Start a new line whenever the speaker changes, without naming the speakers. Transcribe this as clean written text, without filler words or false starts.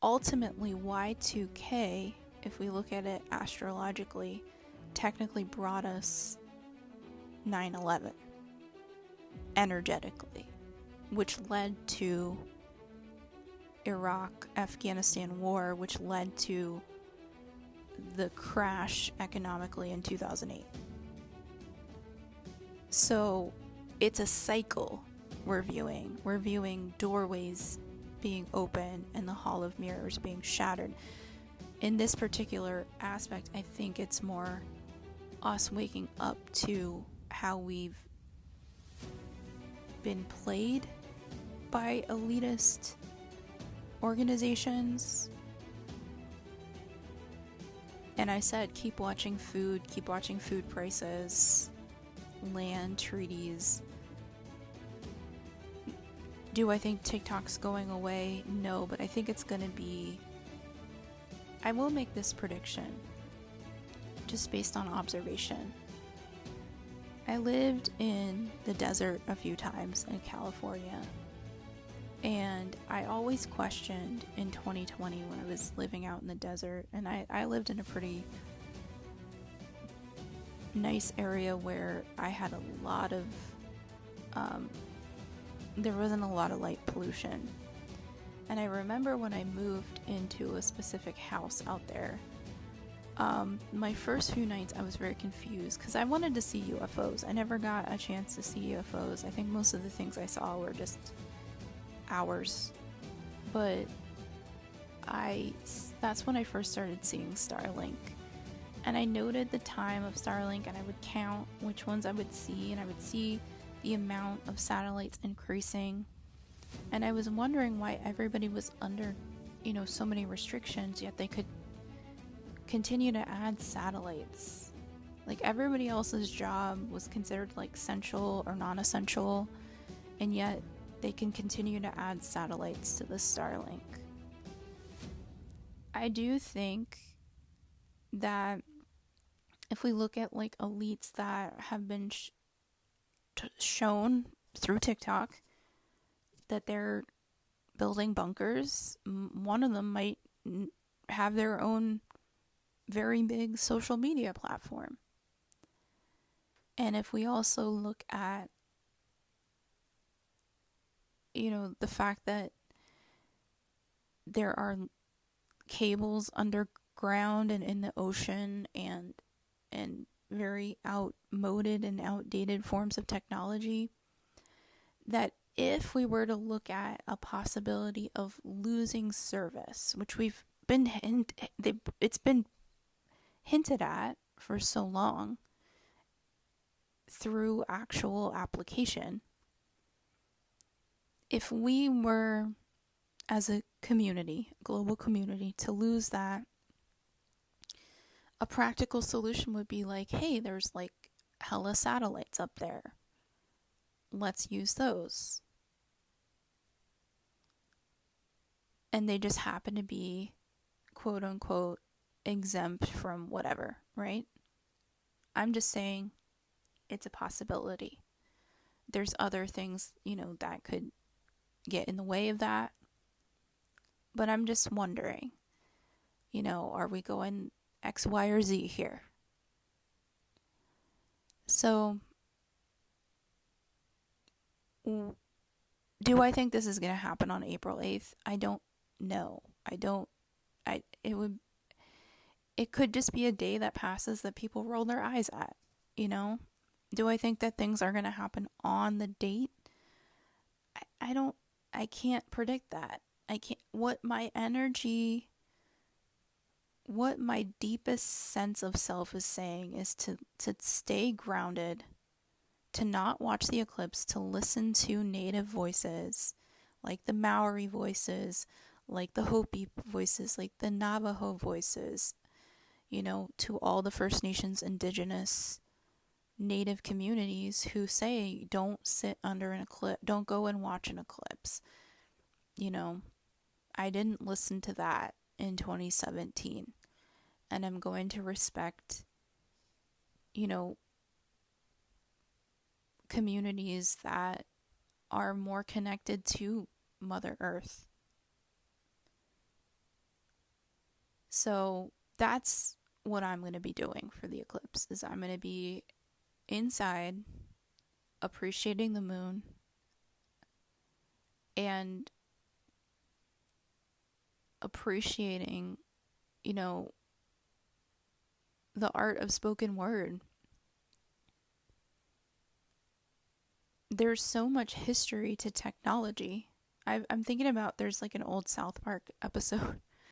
ultimately Y2K, if we look at it astrologically, technically brought us 9/11 energetically, which led to Iraq-Afghanistan war, which led to the crash economically in 2008. So it's a cycle we're viewing. We're viewing doorways being open and the hall of mirrors being shattered. In this particular aspect, I think it's more us waking up to how we've been played by elitist organizations. And I said, keep watching food prices, land treaties. Do I think TikTok's going away? No, but I think it's going to be... I will make this prediction, just based on observation. I lived in the desert a few times in California, and I always questioned in 2020 when I was living out in the desert, and I lived in a pretty nice area where I had a lot of, there wasn't a lot of light pollution. And I remember when I moved into a specific house out there, my first few nights I was very confused because I wanted to see UFOs. I never got a chance to see UFOs. I think most of the things I saw were just hours. But that's when I first started seeing Starlink. And I noted the time of Starlink, and I would count which ones I would see, and I would see the amount of satellites increasing. And I was wondering why everybody was under, so many restrictions, yet they could continue to add satellites. Like, everybody else's job was considered like essential or non-essential, and yet they can continue to add satellites to the Starlink. I do think that if we look at like elites that have been shown through TikTok that they're building bunkers, one of them might have their own very big social media platform. And if we also look at, the fact that there are cables underground and in the ocean and very outmoded and outdated forms of technology, that if we were to look at a possibility of losing service, which it's been hinted at for so long through actual application, if we were, as a community, global community, to lose that, a practical solution would be like, hey, there's like hella satellites up there. Let's use those. And they just happen to be, quote unquote, exempt from whatever, right? I'm just saying it's a possibility. There's other things, that could get in the way of that. But I'm just wondering, are we going X, Y, or Z here? So, do I think this is going to happen on April 8th? I don't know. It could just be a day that passes that people roll their eyes at, Do I think that things are going to happen on the date? I can't predict that. What my deepest sense of self is saying is to stay grounded, to not watch the eclipse, to listen to native voices, like the Maori voices, like the Hopi voices, like the Navajo voices, to all the First Nations, indigenous, native communities who say, don't sit under an eclipse, don't go and watch an eclipse. I didn't listen to that in 2017, and I'm going to respect, communities that are more connected to Mother Earth. So that's what I'm going to be doing for the eclipse is I'm going to be inside appreciating the moon and appreciating, you know, the art of spoken word. There's so much history to technology. I'm thinking about there's like an old South Park episode